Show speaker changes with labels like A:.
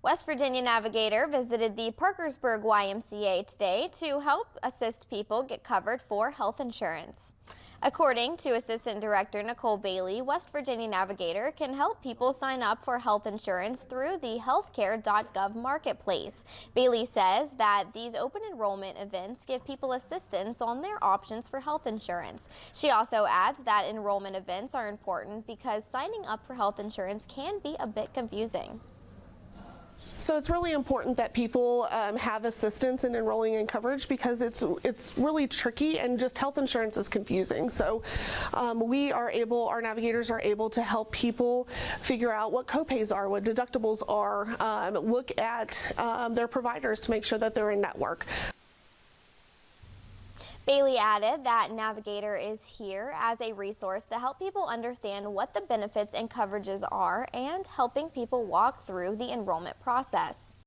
A: West Virginia Navigator visited the Parkersburg YMCA today to help assist people get covered for health insurance. According to Assistant Director Nicole Bailey, West Virginia Navigator can help people sign up for health insurance through the healthcare.gov marketplace. Bailey says that these open enrollment events give people assistance on their options for health insurance. She also adds that enrollment events are important because signing up for health insurance can be a bit confusing.
B: So it's really important that people have assistance in enrolling in coverage because it's really tricky, and just health insurance is confusing. So our navigators are able to help people figure out what copays are, what deductibles are, look at their providers to make sure that they're in network.
A: Bailey added that Navigator is here as a resource to help people understand what the benefits and coverages are and helping people walk through the enrollment process.